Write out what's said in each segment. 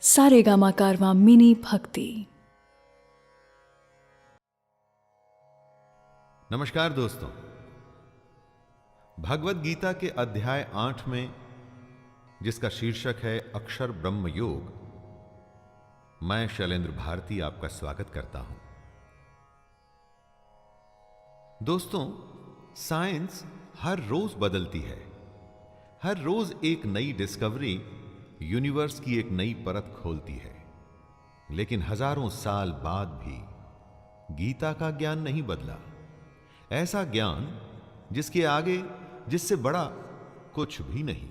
सारेगामा कारवां mini भक्ति। नमस्कार दोस्तों, भगवत गीता के अध्याय 8 में, जिसका शीर्षक है अक्षर ब्रह्म योग, मैं शैलेंद्र भारती आपका स्वागत करता हूं। दोस्तों, साइंस हर रोज बदलती है। हर रोज एक नई डिस्कवरी यूनिवर्स की एक नई परत खोलती है। लेकिन हजारों साल बाद भी गीता का ज्ञान नहीं बदला। ऐसा ज्ञान जिसके आगे, जिससे बड़ा कुछ भी नहीं।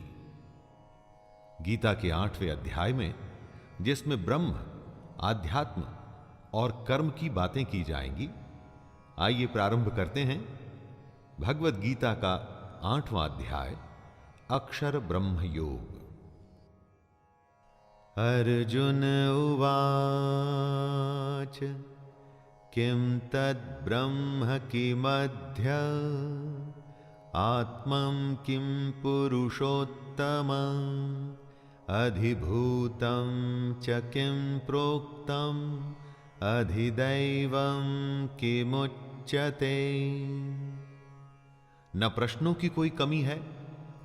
गीता के 8वें अध्याय में, जिसमें ब्रह्म, आध्यात्म और कर्म की बातें की जाएंगी, आइए प्रारंभ करते हैं भगवत गीता का 8वां अध्याय, अक्षर ब्रह्म योग। अर्जुन उवाच किं तद्ब्रह्म किमध्य आत्मं किं पुरुषोत्तमं अधिभूतं च किं प्रोक्तम् अधिदैवं किमुच्यते। न प्रश्नों की कोई कमी है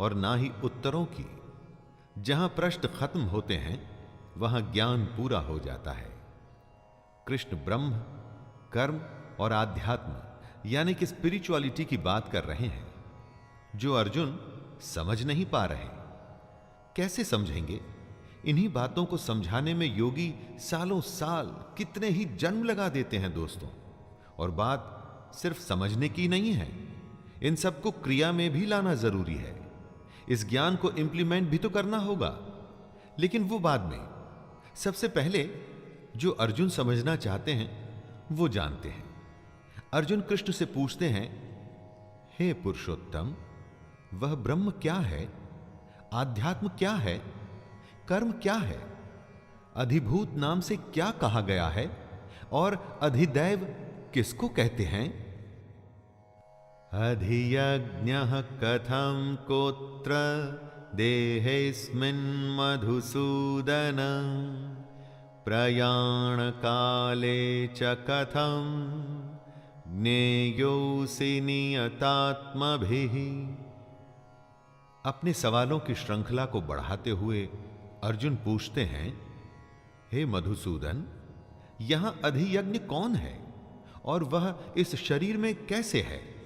और ना ही उत्तरों की। जहां प्रश्न खत्म होते हैं वहां ज्ञान पूरा हो जाता है। कृष्ण ब्रह्म, कर्म और आध्यात्म यानी कि स्पिरिचुअलिटी की बात कर रहे हैं, जो अर्जुन समझ नहीं पा रहे। कैसे समझेंगे? इन्हीं बातों को समझाने में योगी सालों साल, कितने ही जन्म लगा देते हैं दोस्तों। और बात सिर्फ समझने की नहीं है, इन सबको क्रिया में भी लाना जरूरी है। इस ज्ञान को इंप्लीमेंट भी तो करना होगा, लेकिन वो बाद में। सबसे पहले जो अर्जुन समझना चाहते हैं वो जानते हैं। अर्जुन कृष्ण से पूछते हैं, हे पुरुषोत्तम, वह ब्रह्म क्या है? आध्यात्म क्या है? कर्म क्या है? अधिभूत नाम से क्या कहा गया है? और अधिदैव किसको कहते हैं? अधियज्ञः कथं कोत्र देहेऽस्मिन् मधुसूदन प्रयाण काले च कथं ज्ञेयोऽसि नियतात्मभिः। अपने सवालों की श्रृंखला को बढ़ाते हुए अर्जुन पूछते हैं, हे मधुसूदन, यहां अधियज्ञ कौन है और वह इस शरीर में कैसे है?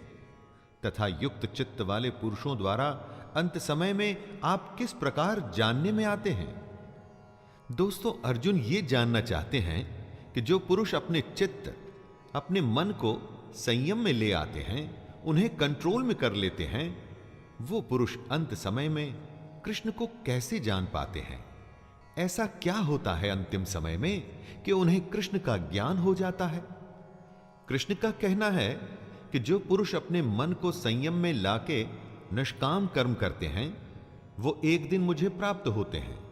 तथा युक्त चित्त वाले पुरुषों द्वारा अंत समय में आप किस प्रकार जानने में आते हैं? दोस्तों, अर्जुन ये जानना चाहते हैं कि जो पुरुष अपने चित्त, अपने मन को संयम में ले आते हैं, उन्हें कंट्रोल में कर लेते हैं, वो पुरुष अंत समय में कृष्ण को कैसे जान पाते हैं? ऐसा क्या होता है अंतिम समय में कि उन्हें कृष्ण का ज्ञान हो जाता है? कृष्ण का कहना है कि जो पुरुष अपने मन को संयम में लाके निष्काम कर्म करते हैं, वो एक दिन मुझे प्राप्त होते हैं।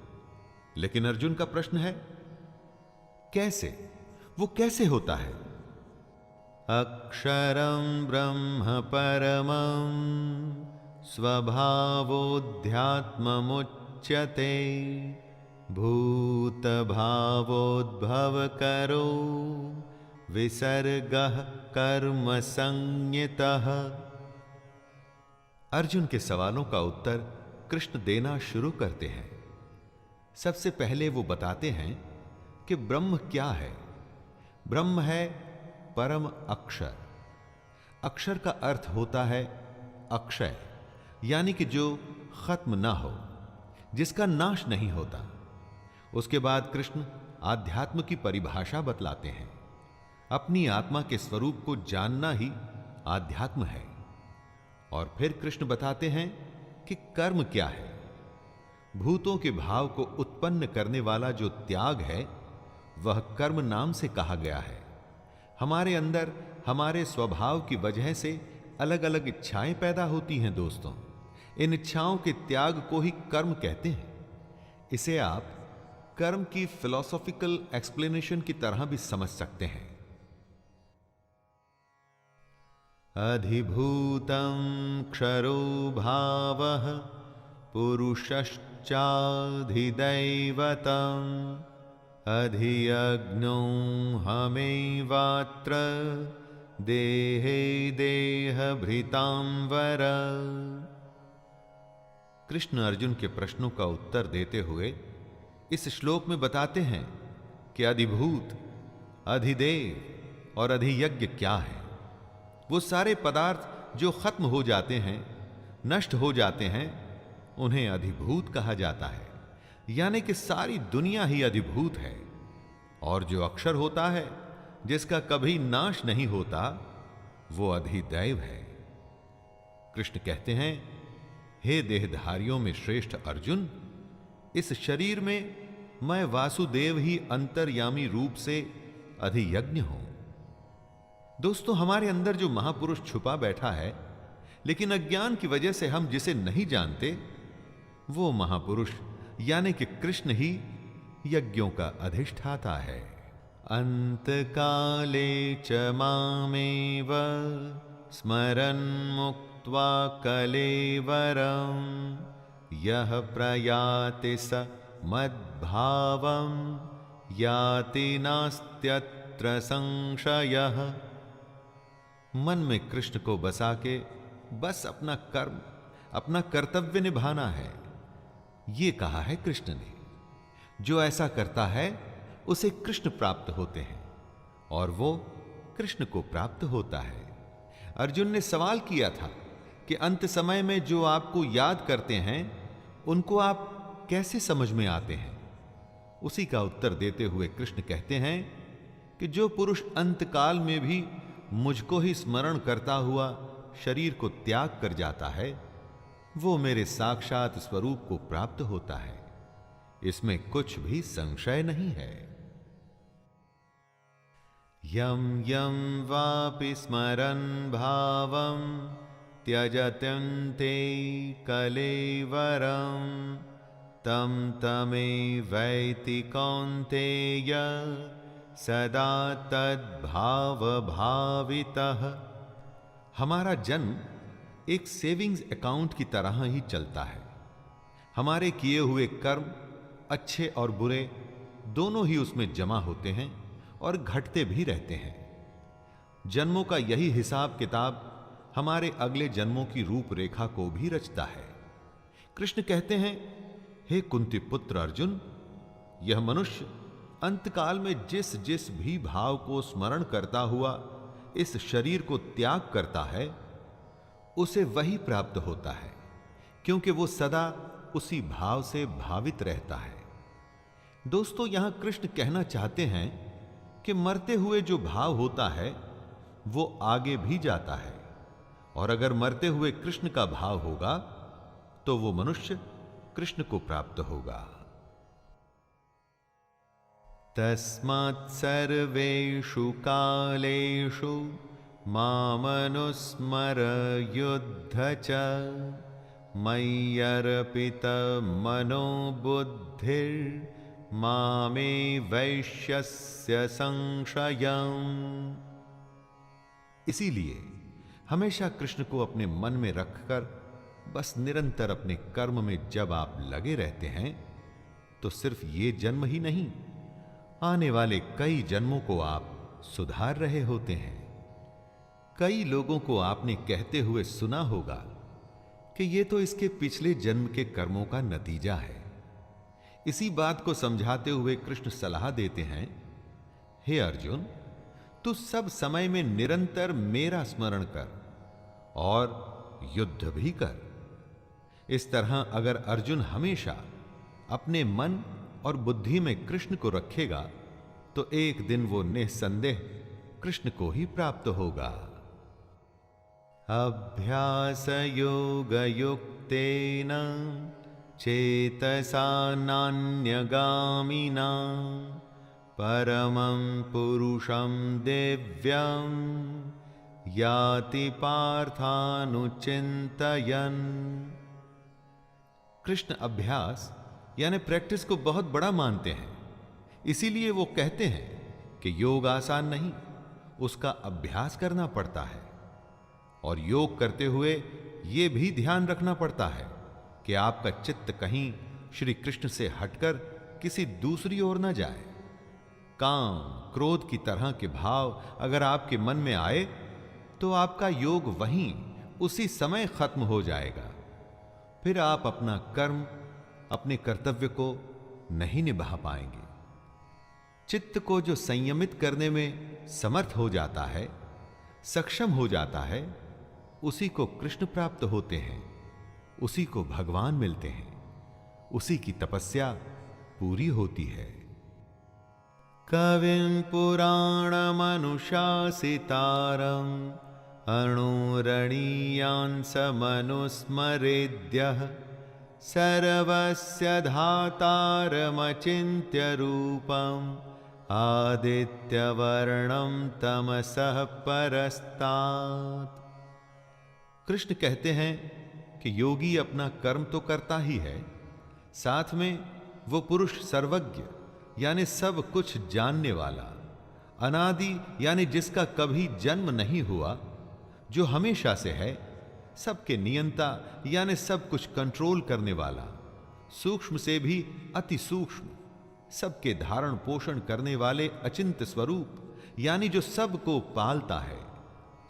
लेकिन अर्जुन का प्रश्न है, कैसे? वो कैसे होता है? अक्षरं ब्रह्म परमं स्वभावोऽध्यात्ममुच्यते भूत भावोद्भव करो विसर्गः कर्म संज्ञितः। अर्जुन के सवालों का उत्तर कृष्ण देना शुरू करते हैं। सबसे पहले वो बताते हैं कि ब्रह्म क्या है। ब्रह्म है परम अक्षर। अक्षर का अर्थ होता है अक्षय, यानी कि जो खत्म ना हो, जिसका नाश नहीं होता। उसके बाद कृष्ण आध्यात्म की परिभाषा बतलाते हैं। अपनी आत्मा के स्वरूप को जानना ही आध्यात्म है। और फिर कृष्ण बताते हैं कि कर्म क्या है। भूतों के भाव को उत्पन्न करने वाला जो त्याग है, वह कर्म नाम से कहा गया है। हमारे अंदर हमारे स्वभाव की वजह से अलग अलग इच्छाएं पैदा होती हैं दोस्तों। इन इच्छाओं के त्याग को ही कर्म कहते हैं। इसे आप कर्म की फिलॉसॉफिकल एक्सप्लेनेशन की तरह भी समझ सकते हैं। अधिभूतं क्षरो भावः पुरुषश्चाधिदैवतं अधियज्ञो हमेवात्र देहे देहभृतांवर। कृष्ण अर्जुन के प्रश्नों का उत्तर देते हुए इस श्लोक में बताते हैं कि अधिभूत, अधिदेव और अधियज्ञ क्या है। वो सारे पदार्थ जो खत्म हो जाते हैं, नष्ट हो जाते हैं, उन्हें अधिभूत कहा जाता है। यानी कि सारी दुनिया ही अधिभूत है। और जो अक्षर होता है, जिसका कभी नाश नहीं होता, वो अधिदैव है। कृष्ण कहते हैं, हे देहधारियों में श्रेष्ठ अर्जुन, इस शरीर में मैं वासुदेव ही अंतर्यामी रूप से अधियज्ञ हूं। दोस्तों, हमारे अंदर जो महापुरुष छुपा बैठा है, लेकिन अज्ञान की वजह से हम जिसे नहीं जानते, वो महापुरुष यानी कि कृष्ण ही यज्ञों का अधिष्ठाता है। अंतकाले च मामेव स्मरन् मुक्त्वा कलेवरं यः प्रयाति स मद्भावं याति नास्त्यत्र संशयः। मन में कृष्ण को बसा के बस अपना कर्म, अपना कर्तव्य निभाना है, ये कहा है कृष्ण ने। जो ऐसा करता है उसे कृष्ण प्राप्त होते हैं और वो कृष्ण को प्राप्त होता है। अर्जुन ने सवाल किया था कि अंत समय में जो आपको याद करते हैं, उनको आप कैसे समझ में आते हैं। उसी का उत्तर देते हुए कृष्ण कहते हैं कि जो पुरुष अंतकाल में भी मुझको ही स्मरण करता हुआ शरीर को त्याग कर जाता है, वो मेरे साक्षात स्वरूप को प्राप्त होता है। इसमें कुछ भी संशय नहीं है। यम यम वापि स्मरन् भावं त्यजत्यन्ते कलेवरं तं तमेवैति कौन्तेय सदा तद्भाव भावितः। हमारा जन्म एक सेविंग्स अकाउंट की तरह ही चलता है। हमारे किए हुए कर्म, अच्छे और बुरे, दोनों ही उसमें जमा होते हैं और घटते भी रहते हैं। जन्मों का यही हिसाब किताब हमारे अगले जन्मों की रूपरेखा को भी रचता है। कृष्ण कहते हैं, हे कुंती पुत्र अर्जुन, यह मनुष्य अंतकाल में जिस जिस भी भाव को स्मरण करता हुआ इस शरीर को त्याग करता है, उसे वही प्राप्त होता है, क्योंकि वो सदा उसी भाव से भावित रहता है। दोस्तों, यहां कृष्ण कहना चाहते हैं कि मरते हुए जो भाव होता है वो आगे भी जाता है, और अगर मरते हुए कृष्ण का भाव होगा तो वो मनुष्य कृष्ण को प्राप्त होगा। तस्मात् सर्वेषु कालेषु मामनुस्मर युद्ध च मय्यर्पित मनो बुद्धिर्मामे वैश्यस्य संशयम्। इसीलिए हमेशा कृष्ण को अपने मन में रखकर बस निरंतर अपने कर्म में जब आप लगे रहते हैं, तो सिर्फ ये जन्म ही नहीं, आने वाले कई जन्मों को आप सुधार रहे होते हैं। कई लोगों को आपने कहते हुए सुना होगा कि ये तो इसके पिछले जन्म के कर्मों का नतीजा है। इसी बात को समझाते हुए कृष्ण सलाह देते हैं, हे अर्जुन, तू सब समय में निरंतर मेरा स्मरण कर और युद्ध भी कर। इस तरह अगर अर्जुन हमेशा अपने मन और बुद्धि में कृष्ण को रखेगा, तो एक दिन वो निसंदेह कृष्ण को ही प्राप्त होगा। अभ्यास योग युक्तेन चेतसा नान्यगामिना परमं पुरुषं दिव्यं याति पार्थानुचिन्तयन्। कृष्ण अभ्यास यानी प्रैक्टिस को बहुत बड़ा मानते हैं। इसीलिए वो कहते हैं कि योग आसान नहीं, उसका अभ्यास करना पड़ता है। और योग करते हुए यह भी ध्यान रखना पड़ता है कि आपका चित्त कहीं श्री कृष्ण से हटकर किसी दूसरी ओर न जाए। काम, क्रोध की तरह के भाव अगर आपके मन में आए तो आपका योग वहीं उसी समय खत्म हो जाएगा। फिर आप अपना कर्म, अपने कर्तव्य को नहीं निभा पाएंगे। चित्त को जो संयमित करने में समर्थ हो जाता है, सक्षम हो जाता है, उसी को कृष्ण प्राप्त होते हैं, उसी को भगवान मिलते हैं, उसी की तपस्या पूरी होती है। कविं पुराणमनुशासितारं अणुरणीयांसमनुस्मरेद्यः सर्वस्य धातारमचिन्त्य रूपम् आदित्यवर्णं तमसः परस्तात्। कृष्ण कहते हैं कि योगी अपना कर्म तो करता ही है, साथ में वो पुरुष सर्वज्ञ यानी सब कुछ जानने वाला, अनादि यानी जिसका कभी जन्म नहीं हुआ, जो हमेशा से है, सबके नियंता यानी सब कुछ कंट्रोल करने वाला, सूक्ष्म से भी अति सूक्ष्म, सबके धारण पोषण करने वाले अचिंत्य स्वरूप यानी जो सबको पालता है,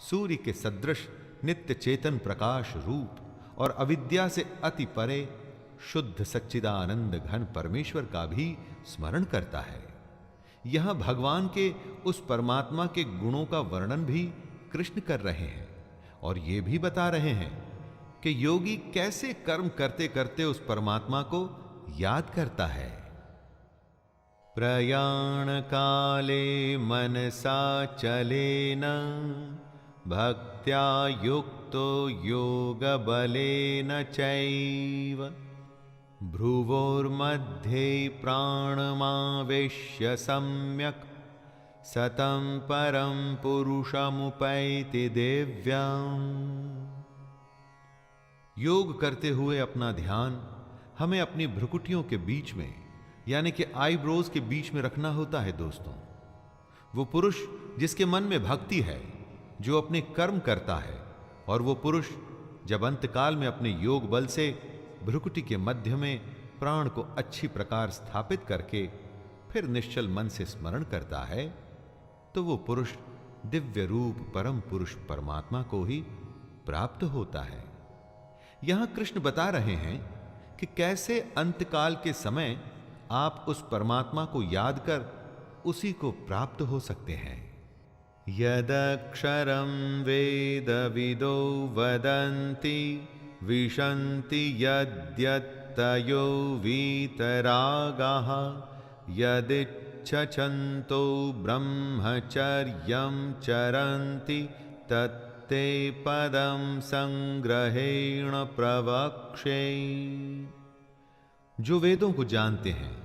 सूर्य के सदृश नित्य चेतन प्रकाश रूप और अविद्या से अति परे शुद्ध सच्चिदानंद घन परमेश्वर का भी स्मरण करता है। यहां भगवान के उस परमात्मा के गुणों का वर्णन भी कृष्ण कर रहे हैं और ये भी बता रहे हैं कि योगी कैसे कर्म करते करते उस परमात्मा को याद करता है। प्रयाण काले मनसा चलेन भक्त्या युक्तो योग बलेन चैव भ्रुवोर्मध्ये प्राणमावेश्य सम्यक् सतं परं पुरुषमुपैति दिव्यम्। योग करते हुए अपना ध्यान हमें अपनी भ्रुकुटियों के बीच में यानी कि आईब्रोज के बीच में रखना होता है। दोस्तों, वो पुरुष जिसके मन में भक्ति है, जो अपने कर्म करता है, और वो पुरुष जब अंतकाल में अपने योग बल से भ्रुकुटी के मध्य में प्राण को अच्छी प्रकार स्थापित करके फिर निश्चल मन से स्मरण करता है, तो वो पुरुष दिव्य रूप परम पुरुष परमात्मा को ही प्राप्त होता है। यहां कृष्ण बता रहे हैं कि कैसे अंतकाल के समय आप उस परमात्मा को याद कर उसी को प्राप्त हो सकते हैं। यदक्षरं वेदविदो वदन्ति विशन्ति यद्यत्तयो वीतरागाः यदिच्छन्तो ब्रह्मचर्यं चरन्ति तत्ते पदं संग्रहेण प्रवक्ष्ये। जो वेदों को जानते हैं,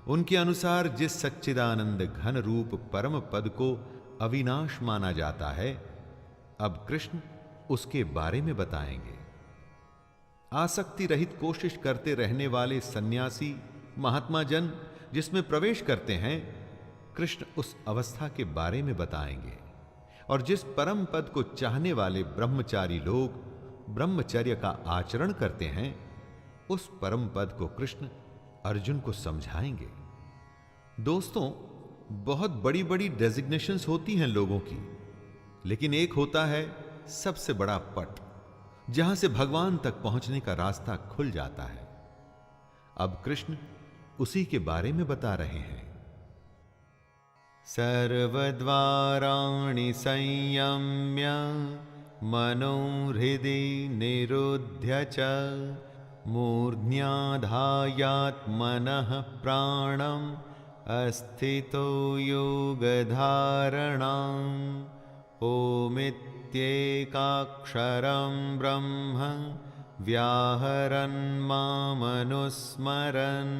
उनके अनुसार जिस सच्चिदानंद घन रूप परम पद को अविनाश माना जाता है, अब कृष्ण उसके बारे में बताएंगे। आसक्ति रहित कोशिश करते रहने वाले सन्यासी महात्मा जन जिसमें प्रवेश करते हैं, कृष्ण उस अवस्था के बारे में बताएंगे। और जिस परम पद को चाहने वाले ब्रह्मचारी लोग ब्रह्मचर्य का आचरण करते हैं, उस परम पद को कृष्ण अर्जुन को समझाएंगे। दोस्तों, बहुत बड़ी बड़ी डेजिग्नेशंस होती हैं लोगों की, लेकिन एक होता है सबसे बड़ा पट, जहां से भगवान तक पहुंचने का रास्ता खुल जाता है। अब कृष्ण उसी के बारे में बता रहे हैं। सर्वद्वाराणि संयम्य मनोहृदि निरुध्य च मूर्ध्याधायात्मनः प्राणम् अस्थितो योगधारणाम् ओमित्येकाक्षरं ब्रह्म व्याहरन् मामनुस्मरन्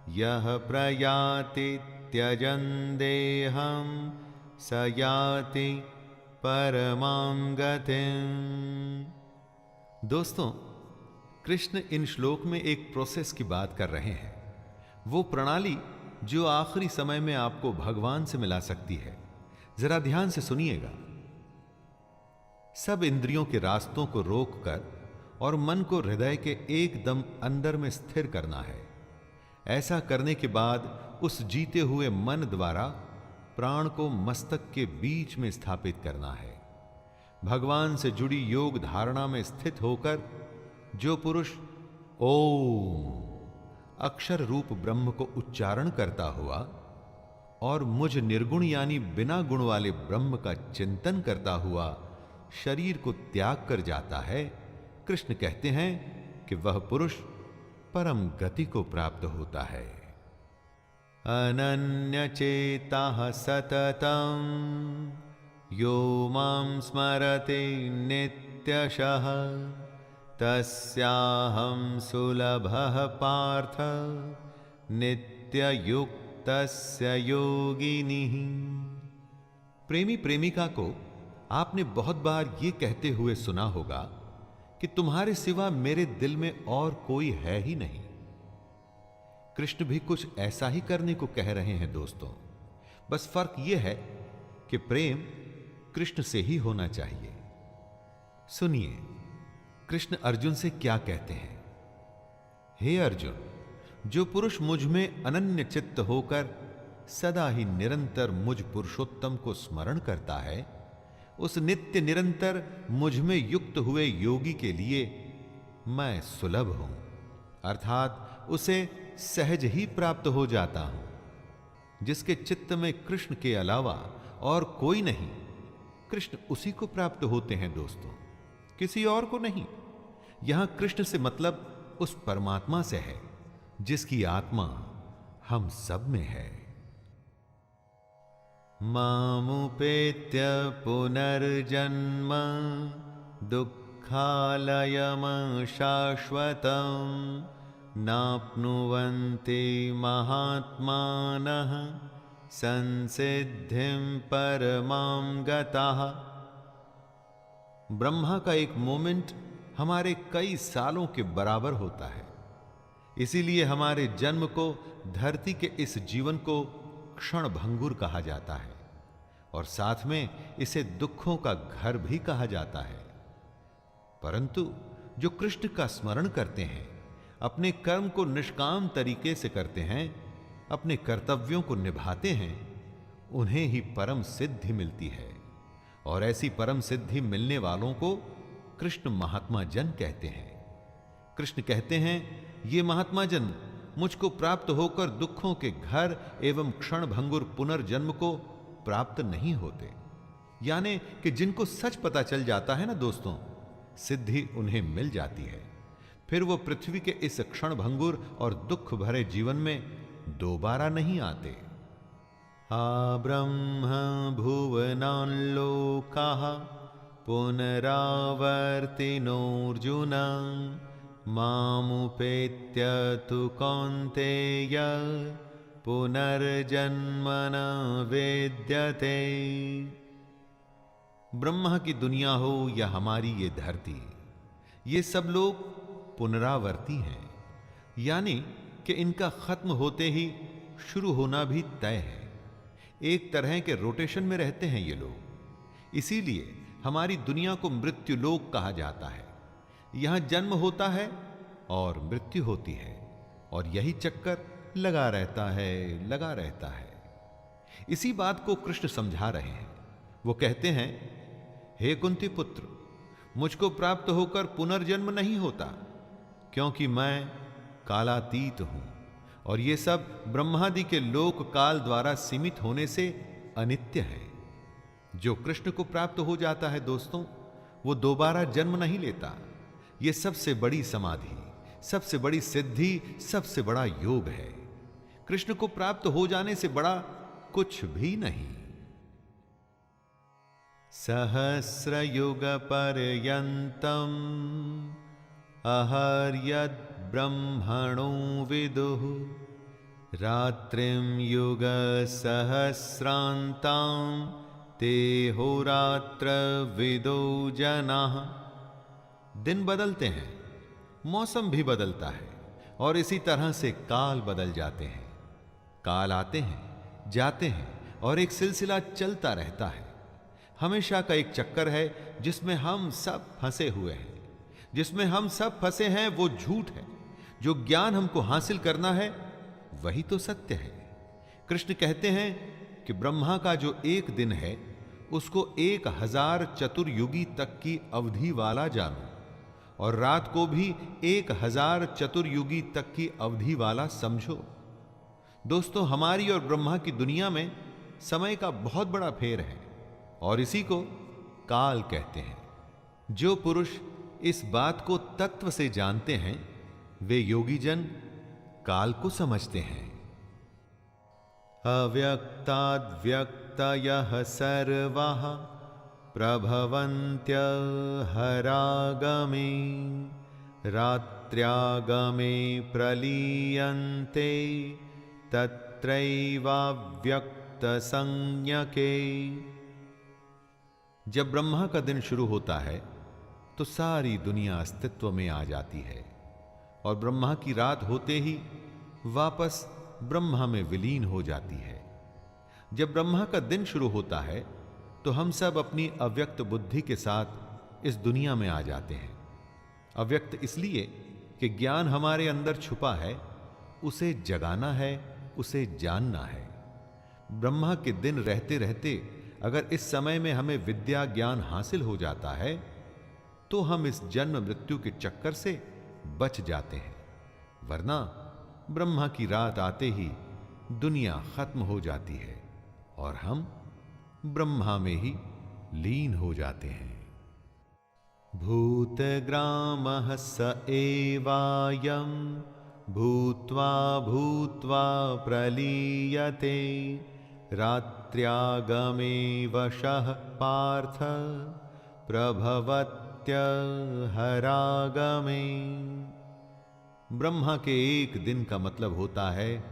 यः प्रयाति त्यजन् देहं स याति परमां गतिम्। दोस्तों, कृष्ण इन श्लोक में एक प्रोसेस की बात कर रहे हैं, वो प्रणाली जो आखिरी समय में आपको भगवान से मिला सकती है। जरा ध्यान से सुनिएगा। सब इंद्रियों के रास्तों को रोककर और मन को हृदय के एकदम अंदर में स्थिर करना है। ऐसा करने के बाद उस जीते हुए मन द्वारा प्राण को मस्तक के बीच में स्थापित करना है। भगवान से जुड़ी योग धारणा में स्थित होकर जो पुरुष ओम अक्षर रूप ब्रह्म को उच्चारण करता हुआ और मुझ निर्गुण यानी बिना गुण वाले ब्रह्म का चिंतन करता हुआ शरीर को त्याग कर जाता है, कृष्ण कहते हैं कि वह पुरुष परम गति को प्राप्त होता है। अनन्य चेता सततम यो मां स्मरते नित्यशः तस्याहं सुलभः पार्थ नित्ययुक्तस्य योगिनिः। प्रेमी प्रेमिका को आपने बहुत बार ये कहते हुए सुना होगा कि तुम्हारे सिवा मेरे दिल में और कोई है ही नहीं। कृष्ण भी कुछ ऐसा ही करने को कह रहे हैं दोस्तों, बस फर्क यह है कि प्रेम कृष्ण से ही होना चाहिए। सुनिए कृष्ण अर्जुन से क्या कहते हैं। हे अर्जुन, जो पुरुष मुझ में अनन्य चित्त होकर सदा ही निरंतर मुझ पुरुषोत्तम को स्मरण करता है, उस नित्य निरंतर मुझ में युक्त हुए योगी के लिए मैं सुलभ हूं, अर्थात उसे सहज ही प्राप्त हो जाता हूं। जिसके चित्त में कृष्ण के अलावा और कोई नहीं, कृष्ण उसी को प्राप्त होते हैं दोस्तों, किसी और को नहीं। यहां कृष्ण से मतलब उस परमात्मा से है जिसकी आत्मा हम सब में है। मामुपेत्य पुनर्जन्म दुःखालयम शाश्वतम् नाप्नुवन्ति महात्मानः संसिद्धिं परमां गताः। ब्रह्मा का एक मोमेंट हमारे कई सालों के बराबर होता है, इसीलिए हमारे जन्म को, धरती के इस जीवन को क्षण भंगुर कहा जाता है और साथ में इसे दुखों का घर भी कहा जाता है। परंतु जो कृष्ण का स्मरण करते हैं, अपने कर्म को निष्काम तरीके से करते हैं, अपने कर्तव्यों को निभाते हैं, उन्हें ही परम सिद्धि मिलती है। और ऐसी परम सिद्धि मिलने वालों को कृष्ण महात्मा जन कहते हैं। कृष्ण कहते हैं, ये महात्मा जन मुझको प्राप्त होकर दुखों के घर एवं क्षण भंगुर पुनर्जन्म को प्राप्त नहीं होते। यानी कि जिनको सच पता चल जाता है ना दोस्तों, सिद्धि उन्हें मिल जाती है, फिर वो पृथ्वी के इस क्षण भंगुर और दुख भरे जीवन में दोबारा नहीं आते। आ ब्रह्म भुवनान् लोकाः पुनरावर्तिनोऽर्जुन मामुपेत्य तु कौन्तेय पुनर्जन्म न विद्यते। ब्रह्मा की दुनिया हो या हमारी ये धरती, ये सब लोग पुनरावर्ती हैं, यानी कि इनका खत्म होते ही शुरू होना भी तय है। एक तरह के रोटेशन में रहते हैं ये लोग, इसीलिए हमारी दुनिया को मृत्यु लोक कहा जाता है। यहां जन्म होता है और मृत्यु होती है और यही चक्कर लगा रहता है। इसी बात को कृष्ण समझा रहे हैं। वो कहते हैं, हे कुंती पुत्र, मुझको प्राप्त होकर पुनर्जन्म नहीं होता, क्योंकि मैं कालातीत हूं और ये सब ब्रह्मादि के लोक काल द्वारा सीमित होने से अनित्य है। जो कृष्ण को प्राप्त हो जाता है दोस्तों, वो दोबारा जन्म नहीं लेता। ये सबसे बड़ी समाधि, सबसे बड़ी सिद्धि, सबसे बड़ा योग है। कृष्ण को प्राप्त हो जाने से बड़ा कुछ भी नहीं। सहस्रयुग पर्यन्तम् अहर्यद् ब्रह्मणो विदुः रात्रिं युग सहस्रान्तां तेहोरात्र विदो जनाः। दिन बदलते हैं, मौसम भी बदलता है और इसी तरह से काल बदल जाते हैं। काल आते हैं, जाते हैं और एक सिलसिला चलता रहता है। हमेशा का एक चक्कर है जिसमें हम सब फंसे हुए हैं। जिसमें हम सब फंसे हैं वो झूठ है। जो ज्ञान हमको हासिल करना है वही तो सत्य है। कृष्ण कहते हैं कि ब्रह्मा का जो एक दिन है उसको 1000 चतुर्युगी तक की अवधि वाला जानो, और रात को भी 1000 चतुर्युगी तक की अवधि वाला समझो। दोस्तों, हमारी और ब्रह्मा की दुनिया में समय का बहुत बड़ा फेर है, और इसी को काल कहते हैं। जो पुरुष इस बात को तत्व से जानते हैं वे योगी जन काल को समझते हैं। अव्यक्ताद्व्यक्तयः सर्वाः प्रभवन्त्य हरागमे रात्र्यागमे प्रलीयन्ते तत्रैवाव्यक्त संज्ञके। जब ब्रह्मा का दिन शुरू होता है तो सारी दुनिया अस्तित्व में आ जाती है, और ब्रह्मा की रात होते ही वापस ब्रह्मा में विलीन हो जाती है। जब ब्रह्मा का दिन शुरू होता है तो हम सब अपनी अव्यक्त बुद्धि के साथ इस दुनिया में आ जाते हैं। अव्यक्त इसलिए कि ज्ञान हमारे अंदर छुपा है, उसे जगाना है, उसे जानना है। ब्रह्मा के दिन रहते रहते अगर इस समय में हमें विद्या ज्ञान हासिल हो जाता है तो हम इस जन्म मृत्यु के चक्कर से बच जाते हैं, वरना ब्रह्मा की रात आते ही दुनिया खत्म हो जाती है और हम ब्रह्मा में ही लीन हो जाते हैं। भूतग्रामः स एवायं भूत्वा भूत्वा प्रलीयते रात्र्यागमे वशः पार्थ प्रभवत्यहरागमे। ब्रह्मा के एक दिन का मतलब होता है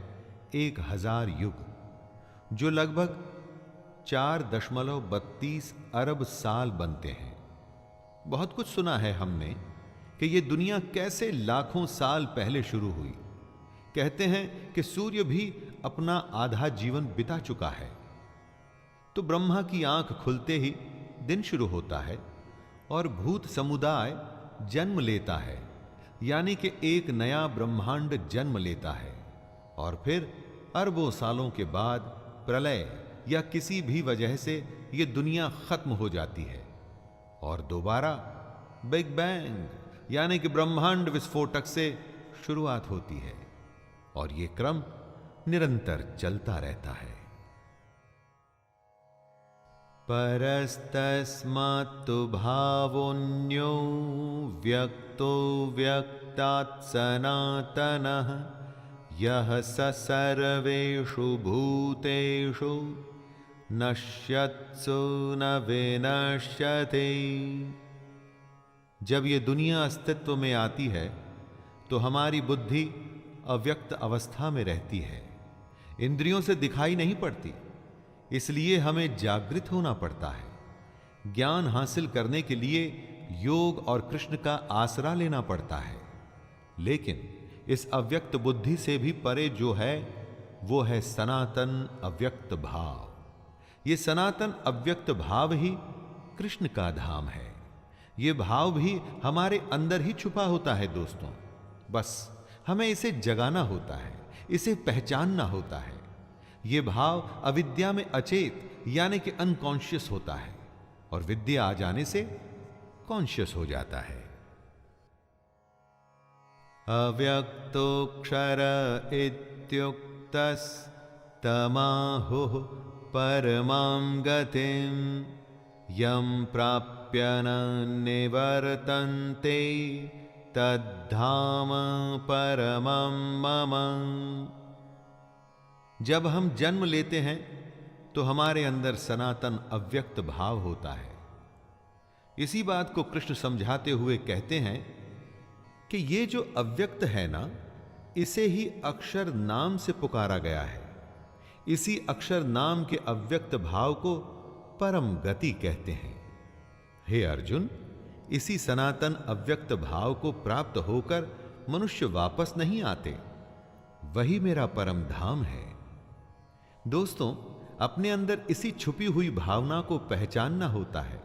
1000 युग, जो लगभग 4.32 अरब साल बनते हैं। बहुत कुछ सुना है हमने कि यह दुनिया कैसे लाखों साल पहले शुरू हुई। कहते हैं कि सूर्य भी अपना आधा जीवन बिता चुका है। तो ब्रह्मा की आंख खुलते ही दिन शुरू होता है और भूत समुदाय जन्म लेता है, यानी कि एक नया ब्रह्मांड जन्म लेता है, और फिर अरबों सालों के बाद प्रलय या किसी भी वजह से यह दुनिया खत्म हो जाती है और दोबारा बिग बैंग यानी कि ब्रह्मांड विस्फोटक से शुरुआत होती है, और यह क्रम निरंतर चलता रहता है। परस्तस्मात्तु भावोऽन्यो व्यक्तो व्यक्तात् सनातनः यः स सर्वेषु भूतेषु नश्यत्सु न विनश्यते। जब ये दुनिया अस्तित्व में आती है तो हमारी बुद्धि अव्यक्त अवस्था में रहती है, इंद्रियों से दिखाई नहीं पड़ती, इसलिए हमें जागृत होना पड़ता है। ज्ञान हासिल करने के लिए योग और कृष्ण का आसरा लेना पड़ता है, लेकिन इस अव्यक्त बुद्धि से भी परे जो है वो है सनातन अव्यक्त भाव। ये सनातन अव्यक्त भाव ही कृष्ण का धाम है। ये भाव भी हमारे अंदर ही छुपा होता है दोस्तों, बस हमें इसे जगाना होता है, इसे पहचानना होता है। ये भाव अविद्या में अचेत यानी कि अनकॉन्शियस होता है, और विद्या आ जाने से कॉन्शियस हो जाता है। अव्यक्तोऽक्षर इत्युक्तस्तमाहुः परमां गतिं यं प्राप्य न निवर्तन्ते तद्धाम परमं मम। जब हम जन्म लेते हैं तो हमारे अंदर सनातन अव्यक्त भाव होता है। इसी बात को कृष्ण समझाते हुए कहते हैं कि ये जो अव्यक्त है ना, इसे ही अक्षर नाम से पुकारा गया है। इसी अक्षर नाम के अव्यक्त भाव को परम गति कहते हैं। हे अर्जुन, इसी सनातन अव्यक्त भाव को प्राप्त होकर मनुष्य वापस नहीं आते, वही मेरा परम धाम है। दोस्तों, अपने अंदर इसी छुपी हुई भावना को पहचानना होता है।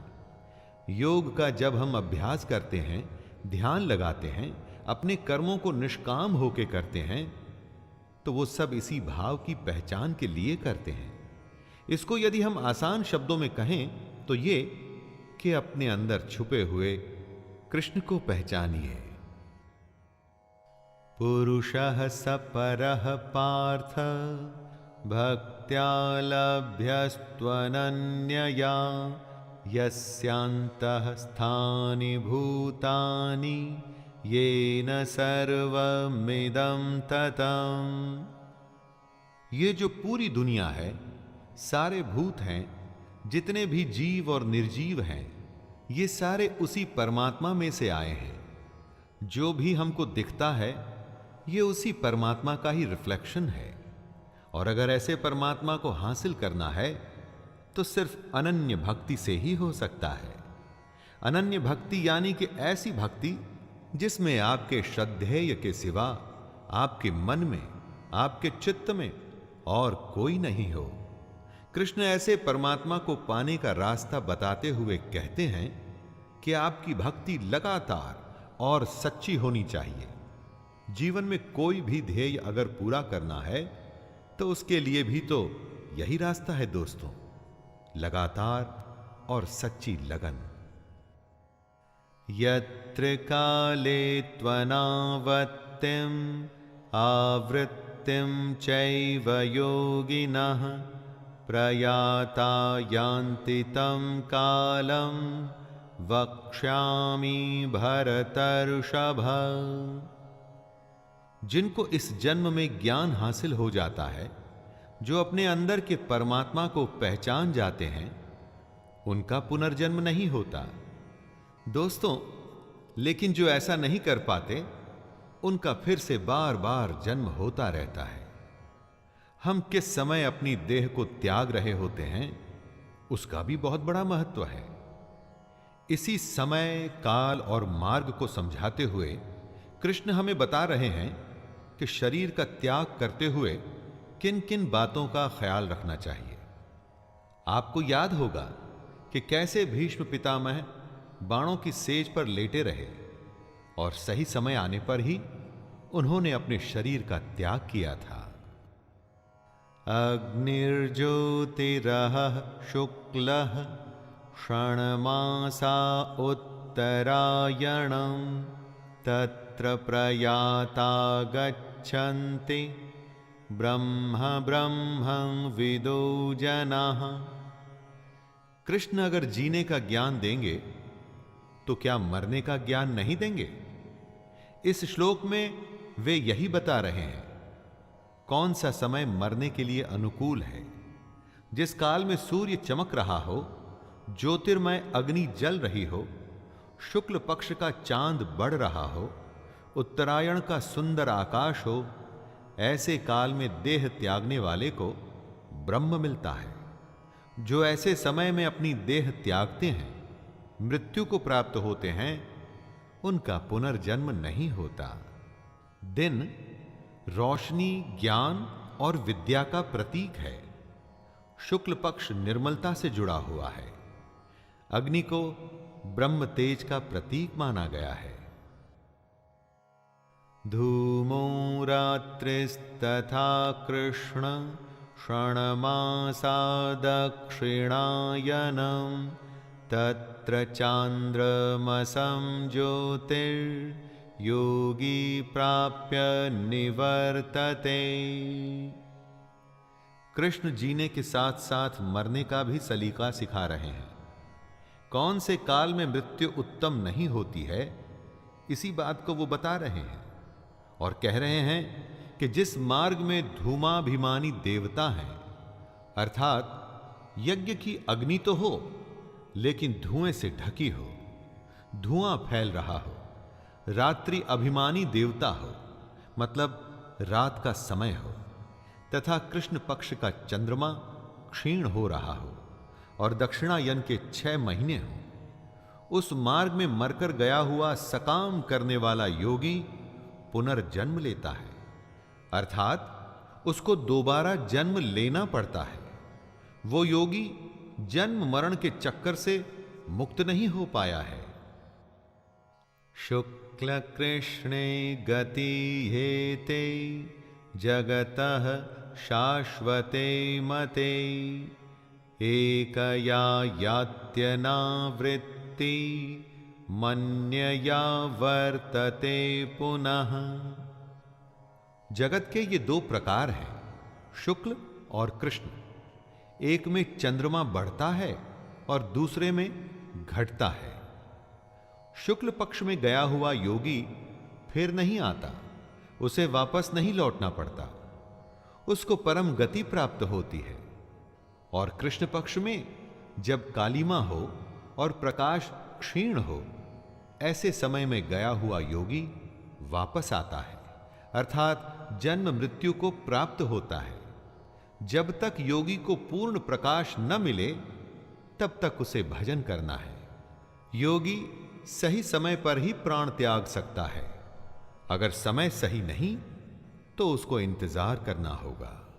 योग का जब हम अभ्यास करते हैं, ध्यान लगाते हैं, अपने कर्मों को निष्काम होके करते हैं, तो वो सब इसी भाव की पहचान के लिए करते हैं। इसको यदि हम आसान शब्दों में कहें तो ये कि अपने अंदर छुपे हुए कृष्ण को पहचानिए। पुरुषः सपरः पार्थ भक्त्या लभ्यस्त्वनन्यया यस्यान्तः स्थानि भूतानि येन सर्वमिदं ततम्। ये जो पूरी दुनिया है, सारे भूत हैं, जितने भी जीव और निर्जीव हैं, ये सारे उसी परमात्मा में से आए हैं। जो भी हमको दिखता है ये उसी परमात्मा का ही रिफ्लेक्शन है। और अगर ऐसे परमात्मा को हासिल करना है तो सिर्फ अनन्य भक्ति से ही हो सकता है। अनन्य भक्ति यानी कि ऐसी भक्ति जिसमें आपके श्रद्धेय के सिवा आपके मन में, आपके चित्त में और कोई नहीं हो। कृष्ण ऐसे परमात्मा को पाने का रास्ता बताते हुए कहते हैं कि आपकी भक्ति लगातार और सच्ची होनी चाहिए। जीवन में कोई भी ध्येय अगर पूरा करना है तो उसके लिए भी तो यही रास्ता है दोस्तों, लगातार और सच्ची लगन। यत्र काले त्वनावत्तिम आवृत्तिम चैव योगिनः प्रयाता यान्ति तं कालं वक्ष्यामि भरतर्षभ। जिनको इस जन्म में ज्ञान हासिल हो जाता है, जो अपने अंदर के परमात्मा को पहचान जाते हैं, उनका पुनर्जन्म नहीं होता दोस्तों। लेकिन जो ऐसा नहीं कर पाते, उनका फिर से बार बार जन्म होता रहता है। हम किस समय अपनी देह को त्याग रहे होते हैं, उसका भी बहुत बड़ा महत्व है। इसी समय, काल और मार्ग को समझाते हुए कृष्ण हमें बता रहे हैं कि शरीर का त्याग करते हुए किन किन बातों का ख्याल रखना चाहिए। आपको याद होगा कि कैसे भीष्म पितामह बाणों की सेज पर लेटे रहे और सही समय आने पर ही उन्होंने अपने शरीर का त्याग किया था। अग्निर्ज्योतिरः शुक्लः क्षणमासा उत्तरायणं तत्र प्रयाता गच्छन्ति ब्रह्म ब्रह्मं विदो जनाः। कृष्ण अगर जीने का ज्ञान देंगे तो क्या मरने का ज्ञान नहीं देंगे? इस श्लोक में वे यही बता रहे हैं। कौन सा समय मरने के लिए अनुकूल है? जिस काल में सूर्य चमक रहा हो, ज्योतिर्मय अग्नि जल रही हो, शुक्ल पक्ष का चांद बढ़ रहा हो, उत्तरायण का सुंदर आकाश हो, ऐसे काल में देह त्यागने वाले को ब्रह्म मिलता है। जो ऐसे समय में अपनी देह त्यागते हैं, मृत्यु को प्राप्त होते हैं, उनका पुनर्जन्म नहीं होता। दिन रोशनी, ज्ञान और विद्या का प्रतीक है। शुक्ल पक्ष निर्मलता से जुड़ा हुआ है। अग्नि को ब्रह्म तेज का प्रतीक माना गया है। धूमो रात्रिस्तथा कृष्ण क्षणमासा दक्षिणायनं तत्र चांद्रमसं ज्योतिर्योगी प्राप्य निवर्तते। कृष्ण जीने के साथ साथ मरने का भी सलीका सिखा रहे हैं। कौन से काल में मृत्यु उत्तम नहीं होती है, इसी बात को वो बता रहे हैं और कह रहे हैं कि जिस मार्ग में धूमाभिमानी देवता हैं, अर्थात यज्ञ की अग्नि तो हो लेकिन धुएं से ढकी हो, धुआं फैल रहा हो, रात्रि अभिमानी देवता हो, मतलब रात का समय हो, तथा कृष्ण पक्ष का चंद्रमा क्षीण हो रहा हो और दक्षिणायन के 6 महीने हो, उस मार्ग में मरकर गया हुआ सकाम करने वाला योगी पुनर्जन्म लेता है, अर्थात उसको दोबारा जन्म लेना पड़ता है। वो योगी जन्म मरण के चक्कर से मुक्त नहीं हो पाया है। शुक्ल कृष्णे गति हेते जगतः शाश्वते मते एकया यात्यनावृत्ति मन्यया वर्तते पुनः। जगत के ये दो प्रकार हैं, शुक्ल और कृष्ण। एक में चंद्रमा बढ़ता है और दूसरे में घटता है। शुक्ल पक्ष में गया हुआ योगी फिर नहीं आता, उसे वापस नहीं लौटना पड़ता, उसको परम गति प्राप्त होती है। और कृष्ण पक्ष में जब कालिमा हो और प्रकाश क्षीण हो, ऐसे समय में गया हुआ योगी वापस आता है, अर्थात जन्म मृत्यु को प्राप्त होता है। जब तक योगी को पूर्ण प्रकाश न मिले तब तक उसे भजन करना है। योगी सही समय पर ही प्राण त्याग सकता है। अगर समय सही नहीं तो उसको इंतजार करना होगा।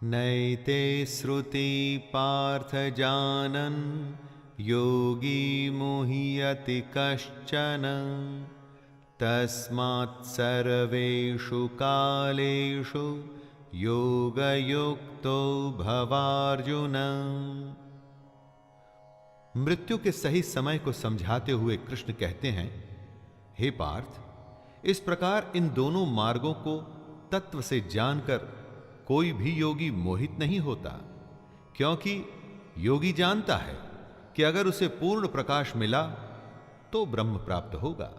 नैते श्रुति पार्थ जानन योगी मुह्यति कश्चन तस्मात् सर्वेषु कालेषु योगयुक्तो भवार्जुन। मृत्यु के सही समय को समझाते हुए कृष्ण कहते हैं, हे पार्थ, इस प्रकार इन दोनों मार्गों को तत्व से जानकर कोई भी योगी मोहित नहीं होता, क्योंकि योगी जानता है कि अगर उसे पूर्ण प्रकाश मिला तो ब्रह्म प्राप्त होगा,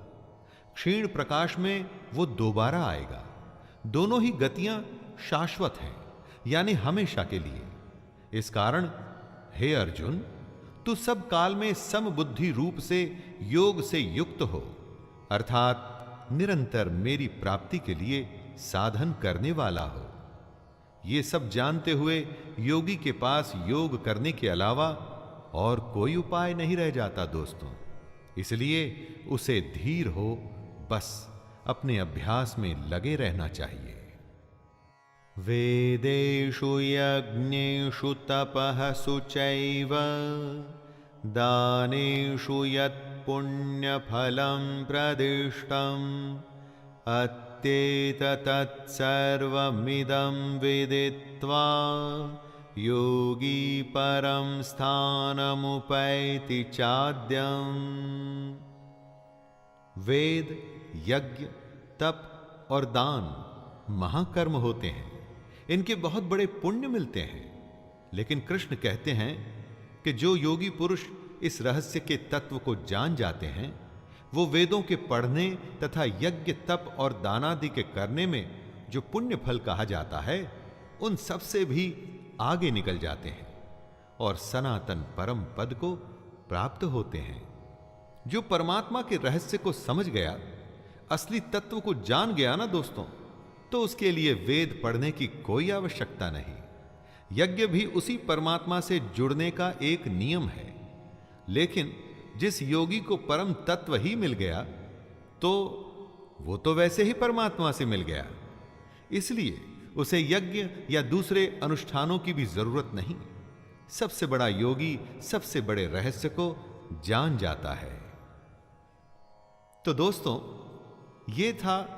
क्षीण प्रकाश में वो दोबारा आएगा। दोनों ही गतियां शाश्वत हैं, यानी हमेशा के लिए। इस कारण हे अर्जुन, तू सब काल में समबुद्धि रूप से योग से युक्त हो, अर्थात निरंतर मेरी प्राप्ति के लिए साधन करने वाला हो। ये सब जानते हुए योगी के पास योग करने के अलावा और कोई उपाय नहीं रह जाता दोस्तों। इसलिए उसे धीर हो बस अपने अभ्यास में लगे रहना चाहिए। वेदेषु यज्ञेषु तपः शुचैव दानेषु यत् पुण्यफलं प्रदिष्टम् अत्येतत्सर्वमिदं विदित्वा योगी परं स्थानमुपैति चाद्यम्। वेद, यज्ञ, तप और दान महाकर्म होते हैं, इनके बहुत बड़े पुण्य मिलते हैं। लेकिन कृष्ण कहते हैं कि जो योगी पुरुष इस रहस्य के तत्व को जान जाते हैं, वो वेदों के पढ़ने तथा यज्ञ, तप और दानादि के करने में जो पुण्य फल कहा जाता है, उन सब से भी आगे निकल जाते हैं और सनातन परम पद को प्राप्त होते हैं। जो परमात्मा के रहस्य को समझ गया, असली तत्व को जान गया ना दोस्तों, तो उसके लिए वेद पढ़ने की कोई आवश्यकता नहीं। यज्ञ भी उसी परमात्मा से जुड़ने का एक नियम है। लेकिन जिस योगी को परम तत्व ही मिल गया, तो वो तो वैसे ही परमात्मा से मिल गया, इसलिए उसे यज्ञ या दूसरे अनुष्ठानों की भी जरूरत नहीं। सबसे बड़ा योगी सबसे बड़े रहस्य को जान जाता है। तो दोस्तों, ये था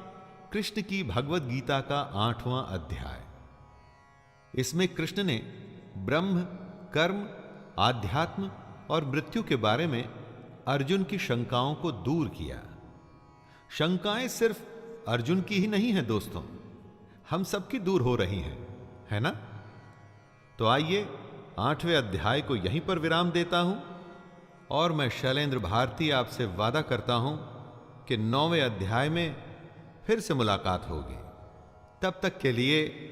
कृष्ण की भगवत गीता का 8वां अध्याय। इसमें कृष्ण ने ब्रह्म, कर्म, आध्यात्म और मृत्यु के बारे में अर्जुन की शंकाओं को दूर किया। शंकाएं सिर्फ अर्जुन की ही नहीं है दोस्तों, हम सबकी दूर हो रही हैं, है ना? तो आइए 8वें अध्याय को यहीं पर विराम देता हूं और मैं शैलेंद्र भारती आपसे वादा करता हूं कि 9वें अध्याय में फिर से मुलाकात होगी। तब तक के लिए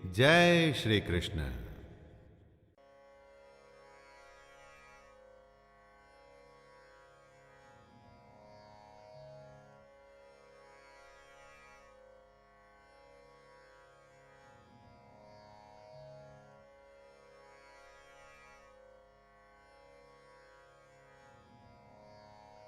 जय श्री कृष्ण।